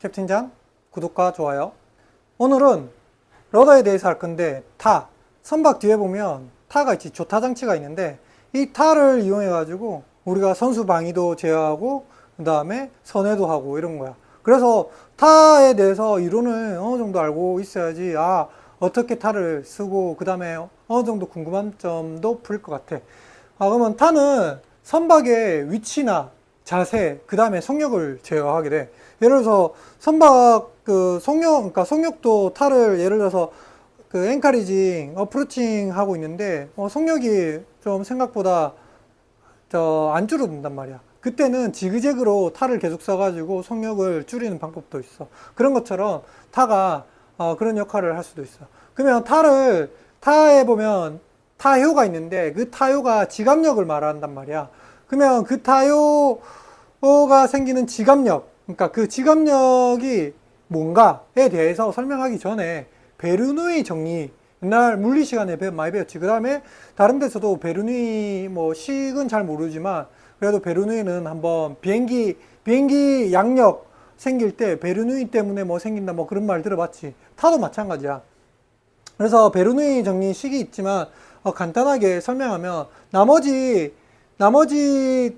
캡틴 잔, 구독과 좋아요. 오늘은 러더에 대해서 할 건데, 선박 뒤에 보면 타가 있지, 조타 장치가 있는데, 이 타를 이용해 가지고 우리가 선수 방위도 제어하고 그 다음에 선회도 하고 이런 거야. 그래서 타에 대해서 이론을 어느 정도 알고 있어야지, 어떻게 타를 쓰고 그 다음에 어느 정도 궁금한 점도 풀릴 것 같아. 그러면 타는 선박의 위치나 자세, 그 다음에 속력을 제어하게 돼. 예를 들어서 선박 그러니까 속력도 타를 예를 들어서 그 앵카리징, 어프로칭 하고 있는데 속력이 좀 생각보다 안 줄어든단 말이야. 그때는 지그재그로 타를 계속 써가지고 속력을 줄이는 방법도 있어. 그런 것처럼 타가 그런 역할을 할 수도 있어. 그러면 타에 보면 타효가 있는데 그 타효가 지갑력을 말한단 말이야. 그러면 그 타효가 생기는 지갑력, 그러니까 그 지갑력이 뭔가에 대해서 설명하기 전에 베르누이 정리, 옛날 물리 시간에 많이 배웠지. 그 다음에 다른 데서도 베르누이 뭐 식은 잘 모르지만 그래도 베르누이는 한번 비행기 양력 생길 때 베르누이 때문에 뭐 생긴다 뭐 그런 말 들어봤지. 타도 마찬가지야. 그래서 베르누이 정리식이 있지만 간단하게 설명하면 나머지는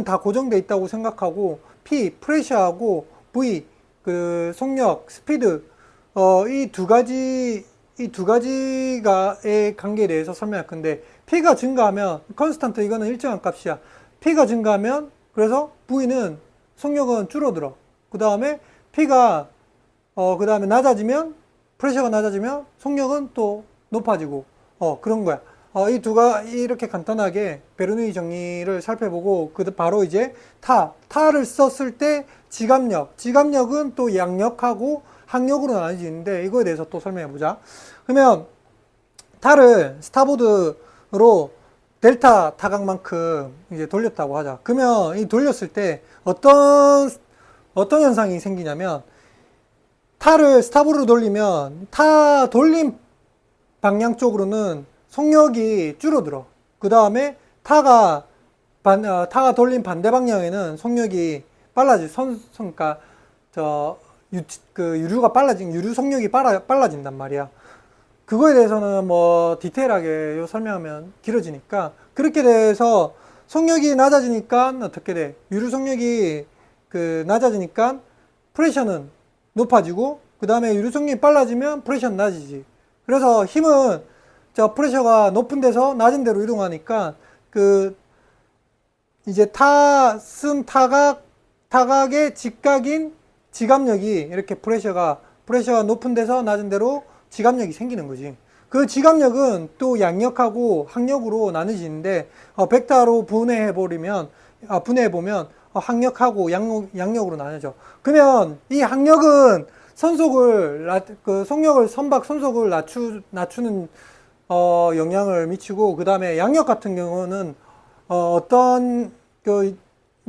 다 고정돼 있다고 생각하고 P 프레셔하고 V 그 속력 스피드 이 두 가지가의 관계에 대해서 설명할 건데, P가 증가하면 컨스탄트, 이거는 일정한 값이야. P가 증가하면 그래서 V는 속력은 줄어들어. 그 다음에 그 다음에 프레셔가 낮아지면 속력은 또 높아지고 그런 거야. 이렇게 간단하게 베르누이 정리를 살펴보고 바로 이제 타를 썼을 때 지갑력은 또 양력하고 항력으로 나눠지는데 이거에 대해서 또 설명해 보자. 그러면 타를 스타보드로 델타 타각만큼 이제 돌렸다고 하자. 그러면 이 돌렸을 때 어떤 현상이 생기냐면, 타를 스타보드로 돌리면 타 돌림 방향 쪽으로는 속력이 줄어들어. 그 다음에 타가 돌린 반대 방향에는 속력이 빨라지. 그러니까 유류 속력이 빨라진단 말이야. 그거에 대해서는 뭐 디테일하게 설명하면 길어지니까, 그렇게 돼서 속력이 낮아지니까 어떻게 돼? 유류 속력이 낮아지니까 프레셔는 높아지고, 그 다음에 유류 속력이 빨라지면 프레셔는 낮아지지. 그래서 힘은 프레셔가 높은 데서 낮은 데로 이동하니까 이제 타각의 직각인 지갑력이 이렇게 프레셔가 높은 데서 낮은 데로 지갑력이 생기는 거지. 그 지갑력은 또 양력하고 항력으로 나눠지는데 벡터로 분해해보면 항력하고 양력으로 나눠져. 그러면 이 항력은 선박 손속을 낮추는 영향을 미치고, 그 다음에 양력 같은 경우는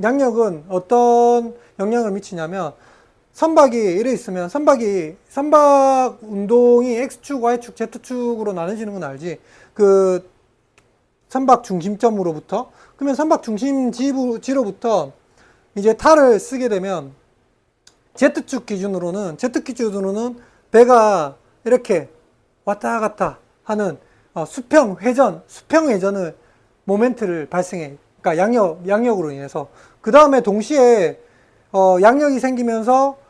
양력은 어떤 영향을 미치냐면, 선박이 이래 있으면 선박 운동이 X축, Y축, Z축으로 나눠지는 건 알지? 선박 중심점으로부터. 그러면 선박 중심지로부터 이제 타를 쓰게 되면 Z축 기준으로는 배가 이렇게 왔다 갔다 하는 수평 회전을 모멘트를 발생해. 그러니까 양력으로 인해서. 그 다음에 동시에 양력이 생기면서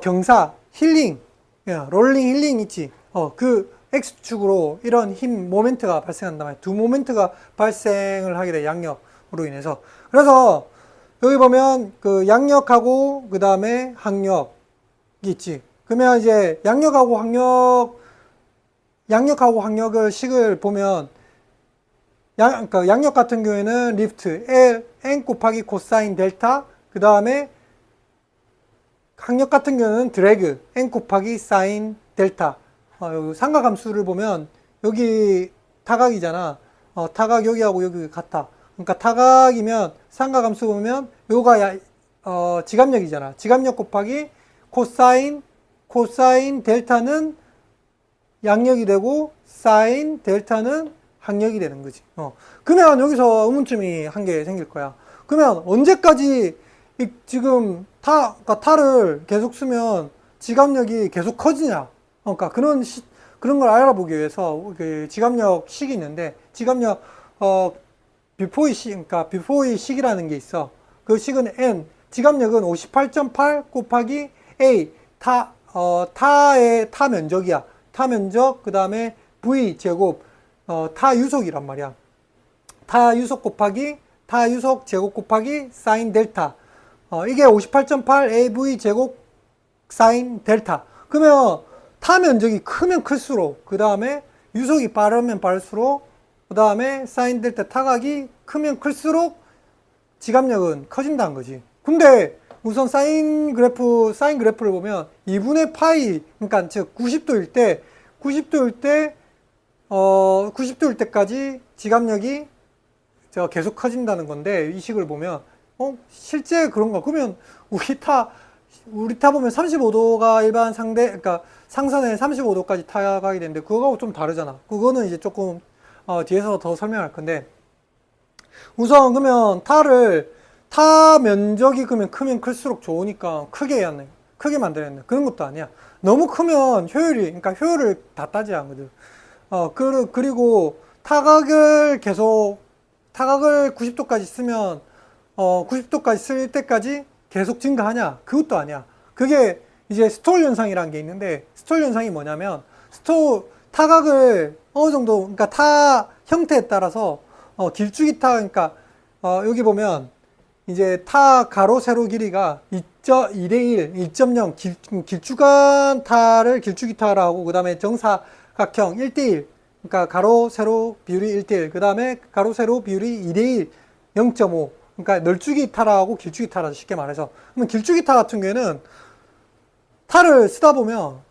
경사, 힐링, 롤링 힐링 있지. 그 X축으로 이런 힘, 모멘트가 발생한단 말이야. 두 모멘트가 발생을 하게 돼, 양력으로 인해서. 그래서 여기 보면 양력하고 그 다음에 항력이 있지. 그러면 이제 양력하고 항력을 식을 보면, 그러니까 양력 같은 경우에는 리프트, N 곱하기 코사인 델타, 그 다음에 항력 같은 경우는 드래그, N 곱하기 사인 델타. 여기 삼각함수를 보면 여기 타각이잖아. 타각 여기하고 여기 같아. 그러니까 타각이면 삼각함수 보면 요가 지갑력이잖아. 지갑력 곱하기 코사인 델타는 양력이 되고 사인 델타는 항력이 되는 거지. 그러면 여기서 의문점이 한 개 생길 거야. 그러면 언제까지 지금 그러니까 타를 계속 쓰면 지갑력이 계속 커지냐. 그러니까 그런 걸 알아보기 위해서 그 지갑력 식이 있는데, 지갑력, 그러니까 비포의 식이라는 게 있어. 그 식은 N, 지갑력은 58.8 곱하기 A, 타의 타 면적이야. 타 면적, 그 다음에 V 제곱, 타 유속이란 말이야. 타 유속 곱하기 타 유속 제곱 곱하기 사인 델타. 이게 58.8 AV 제곱 사인 델타. 그러면 타 면적이 크면 클수록, 그 다음에 유속이 빠르면 빠를수록, 그 다음에 사인 델타 타각이 크면 클수록 지갑력은 커진다는 거지. 근데 우선 사인 그래프를 보면 2분의 파이, 그러니까 즉 90도일 때까지 지갑력이 계속 커진다는 건데, 이 식을 보면 실제 그런가? 그러면 우리 타 보면 35도가 일반 그러니까 상선에 35도까지 타각이 되는데, 그거하고 좀 다르잖아. 그거는 이제 조금 뒤에서 더 설명할 건데, 우선 그러면 타 면적이 그러면 크면 클수록 좋으니까 크게 만들었네. 그런 것도 아니야. 너무 크면 그러니까 효율을 다 따지야 하거든. 그리고 타각을 90도까지 쓰면 90도까지 쓸 때까지 계속 증가하냐? 그것도 아니야. 그게 이제 스톨 현상이라는 게 있는데, 스톨 현상이 뭐냐면, 타각을 어느 정도, 그러니까 타 형태에 따라서 길쭉이 타, 그러니까 여기 보면 이제 타 가로 세로 길이가 2대1, 1.0 길쭉한 타를 길쭉이 타라고, 그 다음에 정사각형 1대1, 그러니까 가로 세로 비율이 1대1, 그 다음에 가로 세로 비율이 2대1, 0.5. 그러니까 널쭉이 타라고 길쭉이 타라, 쉽게 말해서. 그러면 길쭉이 타 같은 경우에는 타를 쓰다 보면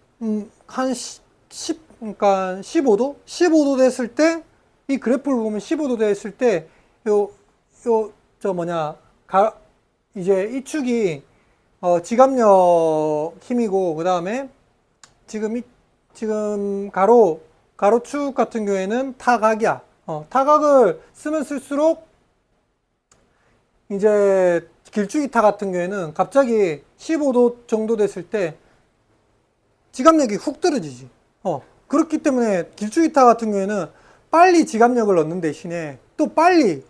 한 그러니까 15도 됐을 때, 이 그래프를 보면 15도 됐을 때 이제 이 축이 지갑력 힘이고, 그 다음에 지금 가로축 같은 경우에는 타각이야. 타각을 쓰면 쓸수록 이제 길쭉이 타 같은 경우에는 갑자기 15도 정도 됐을 때 지갑력이 훅 떨어지지. 그렇기 때문에 길쭉이 타 같은 경우에는 빨리 지갑력을 얻는 대신에 또 빨리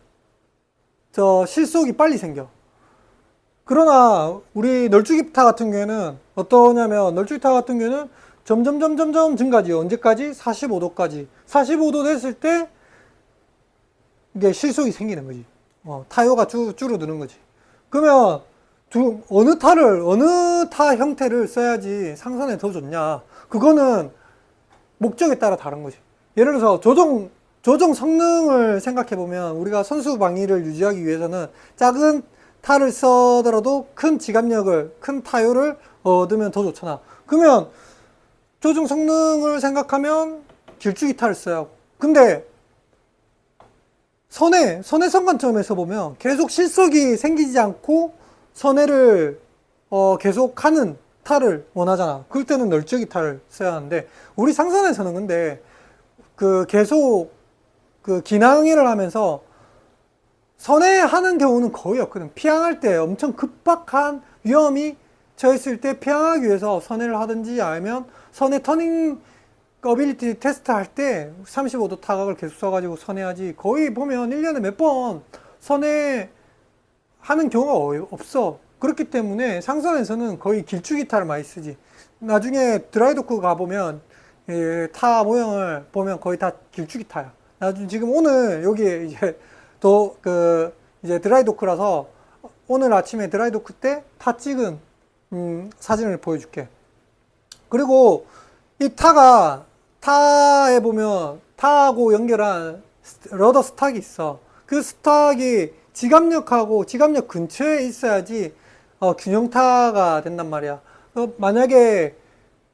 실속이 빨리 생겨. 그러나 우리 널쭉이 타 같은 경우에는 어떠냐면, 널쭉이 타 같은 경우에는 점점 증가지요. 언제까지? 45도까지. 45도 됐을 때 이게 실속이 생기는 거지. 타요가 줄어드는 거지. 그러면 어느 타 형태를 써야지 상선에 더 좋냐? 그거는 목적에 따라 다른 거지. 예를 들어서 조정 성능을 생각해 보면, 우리가 선수 방위를 유지하기 위해서는 작은 타를 써더라도 큰 타요를 얻으면 더 좋잖아. 그러면 조정 성능을 생각하면 길쭉이 타를 써야 하고. 근데 선의 관점에서 보면 계속 실속이 생기지 않고 선회를 계속 하는 타를 원하잖아. 그럴 때는 널찍이 타를 써야 하는데, 우리 상선에서는 근데 계속 기낭회를 하면서 선회하는 경우는 거의 없거든. 피항할 때 엄청 급박한 위험이 처했을 때 피항하기 위해서 선회를 하든지, 아니면 선회 터닝 어빌리티 테스트 할 때 35도 타각을 계속 써가지고 선회하지, 거의 보면 1년에 몇 번 선회 하는 경우가 없어. 그렇기 때문에 상선에서는 거의 길쭉이 타를 많이 쓰지. 나중에 드라이도크 가보면 타 모형을 보면 거의 다 길쭉이 타야. 나중에 지금 오늘 여기 이제 드라이도크라서 오늘 아침에 드라이도크 때 타 찍은 사진을 보여줄게. 그리고 이 타에 보면 타하고 연결한 러더 스탁이 있어. 그 스탁이 지갑력 근처에 있어야지 균형타가 된단 말이야. 만약에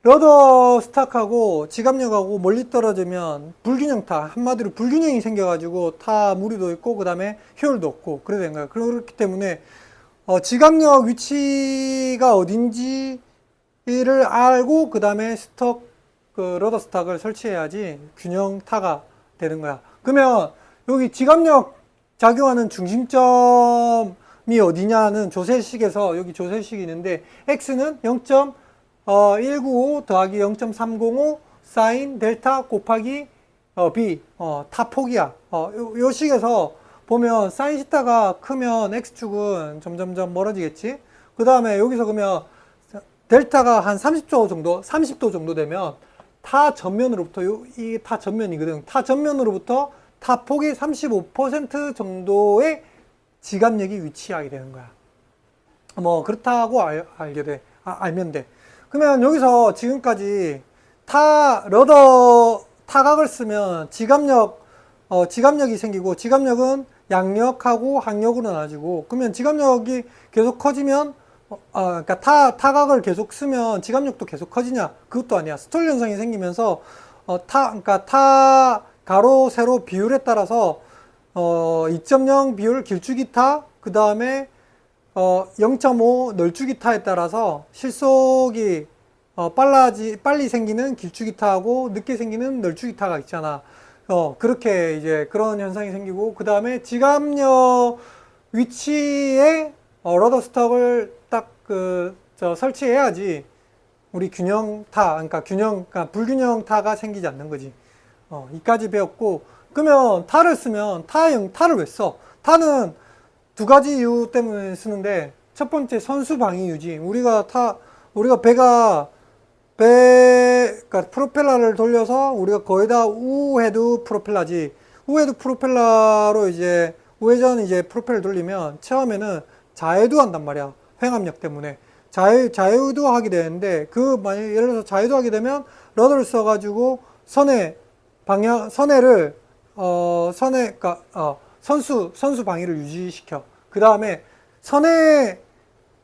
러더 스탁하고 지갑력하고 멀리 떨어지면 불균형타, 한마디로 불균형이 생겨가지고 타 무리도 있고, 그 다음에 효율도 없고 그래 된 거야. 그렇기 때문에 지갑력 위치가 어딘지를 알고, 그 다음에 러더 스탁을 설치해야지 균형타가 되는 거야. 그러면 여기 지갑력 작용하는 중심점을 0점이 어디냐는 조셀식에서 여기 조셀식이 있는데 x는 0.195 더하기 0.305 사인 델타 곱하기 b 타폭이야. 요 식에서 보면 사인 시타가 크면 x축은 점점점 멀어지겠지. 그 다음에 여기서 그러면 델타가 한 30도 정도 되면 타 전면으로부터 이 타 전면이거든. 타 전면으로부터 타폭이 35% 정도의 지압력이 위치하게 되는 거야. 뭐 그렇다고 알면 돼. 그러면 여기서 지금까지 러더 타각을 쓰면 지압력이 생기고, 지압력은 양력하고 항력으로 나눠지고, 그러면 지압력이 계속 커지면 그러니까 타각을 계속 쓰면 지압력도 계속 커지냐? 그것도 아니야. 스톨 현상이 생기면서 그러니까 가로 세로 비율에 따라서 2.0 비율 길쭉이 타, 그 다음에 0.5 널쭉이 타에 따라서 실속이 빨리 생기는 길쭉이 타하고 늦게 생기는 널쭉이 타가 있잖아. 그렇게 이제 그런 현상이 생기고, 그 다음에 지압력 위치에 러더 스톡을 딱 설치해야지 우리 그러니까 불균형 타가 생기지 않는 거지. 이까지 배웠고, 그러면 타를 쓰면 타를 왜 써? 타는 두 가지 이유 때문에 쓰는데, 첫 번째 선수 방위 유지. 우리가 그러니까 프로펠러를 돌려서 우리가 거의 다 우헤드 프로펠러지. 우헤드 프로펠러로 이제 우회전 프로펠러 돌리면 처음에는 자해도 한단 말이야. 횡압력 때문에. 자해도 하게 되는데, 만약에 예를 들어서 자해도 하게 되면 러더를 써가지고 선수 방위를 유지시켜. 그 다음에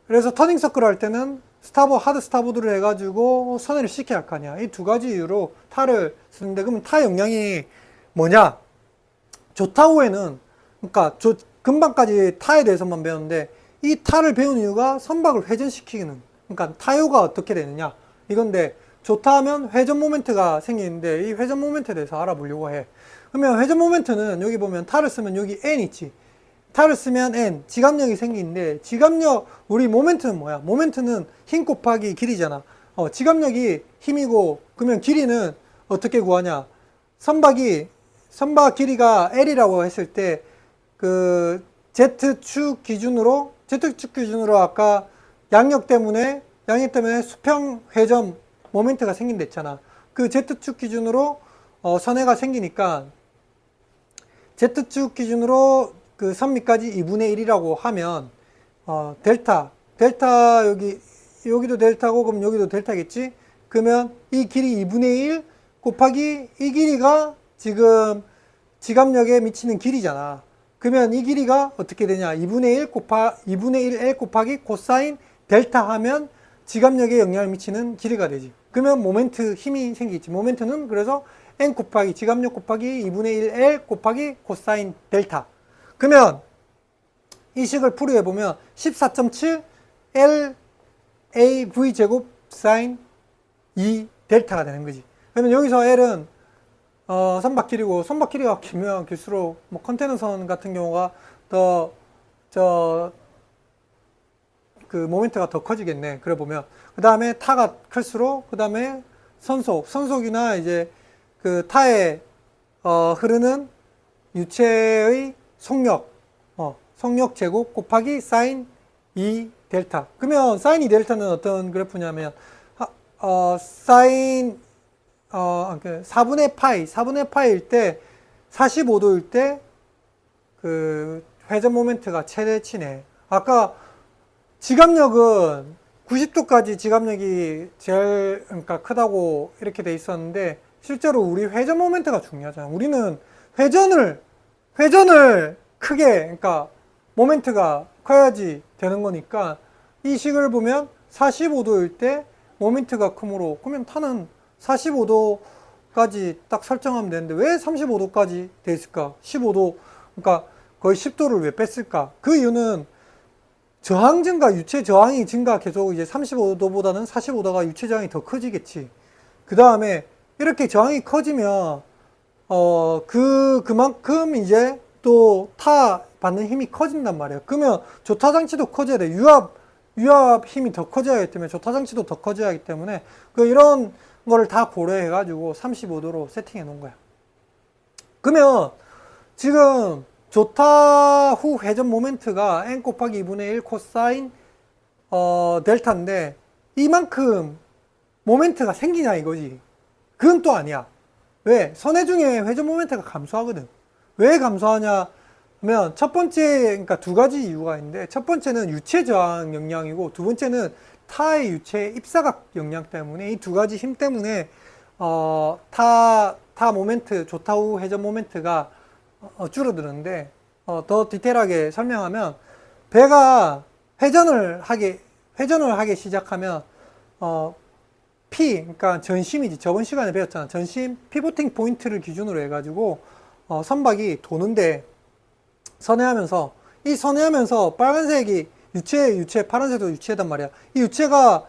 그래서 터닝 서클 할 때는 하드 스타보드를 해가지고 선회를 시켜야 할 거 아니야. 이 두 가지 이유로 타를 쓰는데, 그러면 타 영향이 뭐냐? 조타 후에는, 그러니까 금방까지 타에 대해서만 배웠는데, 이 타를 배운 이유가 선박을 회전시키는, 그러니까 타요가 어떻게 되느냐 이건데, 조타 하면 회전 모멘트가 생기는데, 이 회전 모멘트에 대해서 알아보려고 해. 그러면 회전 모멘트는 여기 보면 타를 쓰면 여기 N 있지. 타를 쓰면 N, 지압력이 생기는데, 우리 모멘트는 뭐야? 모멘트는 힘 곱하기 길이잖아. 지압력이 힘이고, 그러면 길이는 어떻게 구하냐? 선박 길이가 L이라고 했을 때, Z축 기준으로 아까 양력 때문에 수평 회전 모멘트가 생긴다 했잖아. 그 Z축 기준으로 선회가 생기니까, Z축 기준으로 그 선미까지 2분의 1이라고 하면, 델타 여기도 델타고, 그럼 여기도 델타겠지? 그러면 이 길이 2분의 1 곱하기 이 길이가 지금 지압력에 미치는 길이잖아. 그러면 이 길이가 어떻게 되냐? 2분의 1 L 곱하기 코사인 델타 하면 지압력에 영향을 미치는 길이가 되지. 그러면 모멘트 힘이 생기겠지. 모멘트는 그래서 N 곱하기 지압력 곱하기 2분의 1 L 곱하기 코사인 델타. 그러면 이 식을 풀이해 보면 14.7 L A V 제곱 사인 2 델타가 되는 거지. 그러면 여기서 L은 선박 길이고, 선박 길이가 길면 길수록 뭐 컨테이너선 같은 경우가 모멘트가 더 커지겠네. 그래 보면 그 다음에 타가 클수록 그 다음에 선속이나 이제 그 타에 흐르는 유체의 속력 제곱 곱하기 사인 2 델타. 그러면 사인 2 델타는 어떤 그래프냐면, 4분의 파이일 때, 45도일 때, 회전 모멘트가 최대치네. 아까 지압력은 90도까지 지압력이 제일, 그러니까 크다고 이렇게 돼 있었는데, 실제로 우리 회전 모멘트가 중요하잖아. 우리는 회전을 크게, 그러니까 모멘트가 커야지 되는 거니까, 이 식을 보면 45도일 때 모멘트가 크므로, 그러면 타는 45도까지 딱 설정하면 되는데 왜 35도까지 돼 있을까? 15도, 그러니까 거의 10도를 왜 뺐을까? 그 이유는 저항 증가, 유체 저항이 증가 계속 이제 35도보다는 45도가 유체 저항이 더 커지겠지. 그 다음에 이렇게 저항이 커지면, 그만큼 이제 또 받는 힘이 커진단 말이에요. 그러면 조타장치도 커져야 돼. 유압 힘이 더 커져야 하기 때문에 조타장치도 더 커져야 하기 때문에 이런 거를 다 고려해 가지고 35도로 세팅해 놓은 거야. 그러면 지금 조타 후 회전 모멘트가 n 곱하기 2분의 1 코사인 델타인데 이만큼 모멘트가 생기냐 이거지. 그건 또 아니야. 왜? 선회 중에 회전 모멘트가 감소하거든. 왜 감소하냐 하면 첫 번째, 그러니까 두 가지 이유가 있는데 첫 번째는 유체 저항 영향이고 두 번째는 타의 유체 입사각 영향 때문에 이 두 가지 힘 때문에 타 모멘트, 조타 후 회전 모멘트가 줄어드는데 더 디테일하게 설명하면 배가 회전을 하기 시작하면 그러니까 전심이지. 저번 시간에 배웠잖아. 전심 피보팅 포인트를 기준으로 해가지고 선박이 도는데 선회하면서 이 선회하면서 빨간색이 유체, 파란색도 유체단 말이야. 이 유체가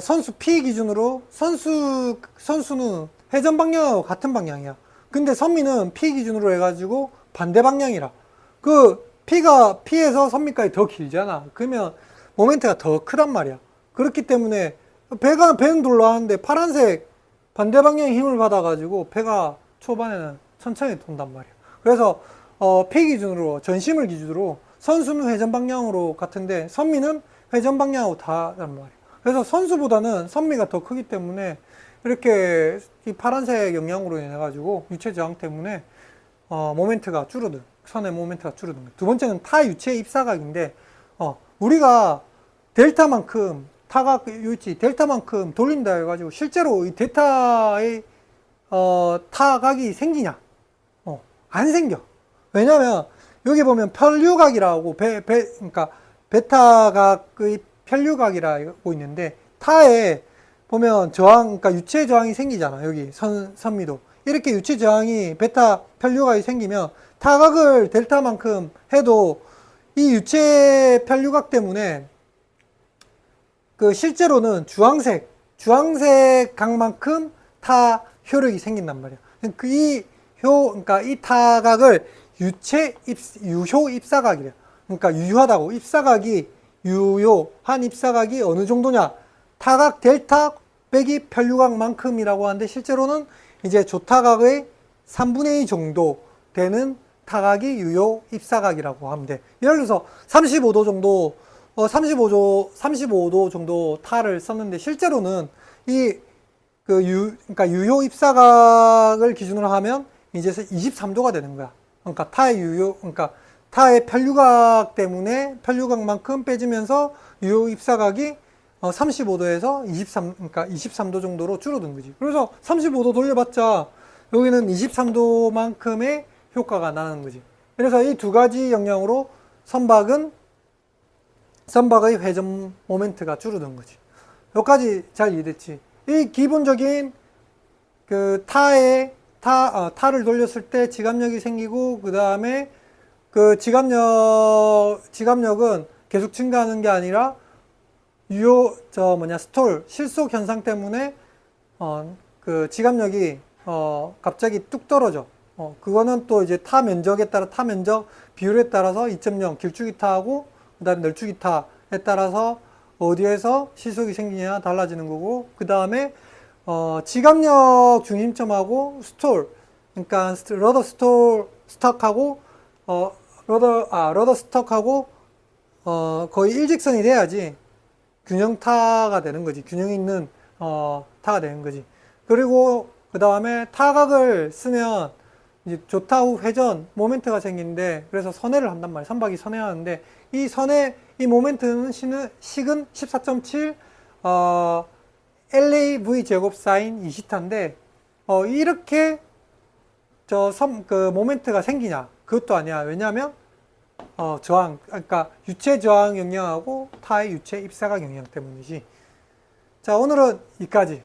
선수 P 기준으로 선수는 회전 방향하고 같은 방향이야. 근데 선미는 P 기준으로 해가지고 반대 방향이라. P에서 선미까지 더 길잖아. 그러면 모멘트가 더 크단 말이야. 그렇기 때문에 배는 돌아가는데 파란색 반대 방향의 힘을 받아가지고 배가 초반에는 천천히 돈단 말이야. 그래서 P 기준으로 전심을 기준으로 선수는 회전 방향으로 같은데 선미는 회전 방향하고 다란 말이야. 그래서 선수보다는 선미가 더 크기 때문에 이렇게 이 파란색 영향으로 인해 가지고 유체 저항 때문에 모멘트가 줄어든, 선의 모멘트가 줄어든 거예요. 두 번째는 타 유체 입사각인데 우리가 델타만큼 델타만큼 돌린다 해가지고 실제로 이 델타의 타각이 생기냐? 안 생겨. 왜냐면 여기 보면 편류각이라고 그러니까 베타각의 편류각이라고 있는데 타에 보면 저항, 그러니까 유체 저항이 생기잖아. 여기 선미도 이렇게 유체 저항이 베타 편류각이 생기면 타각을 델타만큼 해도 이 유체 편류각 때문에 실제로는 주황색 각만큼 타 효력이 생긴단 말이야. 그러니까 이 타각을 유효 입사각이래. 그러니까 유효하다고. 유효한 입사각이 어느 정도냐? 타각 델타 빼기 편류각만큼이라고 하는데 실제로는 이제 조타각의 3분의 2 정도 되는 타각이 유효 입사각이라고 하면 돼. 예를 들어서 35도 정도 35도 정도 타를 썼는데 실제로는 그러니까 유효 입사각을 기준으로 하면 이제 23도가 되는 거야. 그러니까 타의 편류각 때문에 편류각만큼 빼지면서 유효 입사각이 35도에서 23도 정도로 줄어든 거지. 그래서 35도 돌려봤자 여기는 23도만큼의 효과가 나는 거지. 그래서 이 두 가지 영향으로 선박의 회전 모멘트가 줄어든 거지. 여기까지 잘 이해됐지? 이 기본적인 타를 돌렸을 때 지갑력이 생기고, 그 다음에 지갑력은 계속 증가하는 게 아니라 실속 현상 때문에 지갑력이 갑자기 뚝 떨어져. 그거는 또 이제 타 면적 비율에 따라서 2.0 길쭉이 타하고 그 다음에 널쭉이 타에 따라서 어디에서 시속이 생기냐 달라지는 거고, 그 다음에 지갑력 중심점하고 그러니까 러더 스톡하고 러더 스톡하고 거의 일직선이 돼야지 균형타가 되는 거지. 균형 있는 타가 되는 거지. 그리고 그 다음에 타각을 쓰면 이제 조타 후 회전 모멘트가 생기는데, 그래서 선회를 한단 말이야. 선박이 선회하는데 이 모멘트는 식은 14.7 LAV 제곱 사인 2시타인데 이렇게 모멘트가 생기냐? 그것도 아니야. 왜냐하면 그러니까 유체 저항 영향하고 타의 유체 입사각 영향 때문이지. 자, 오늘은 여기까지.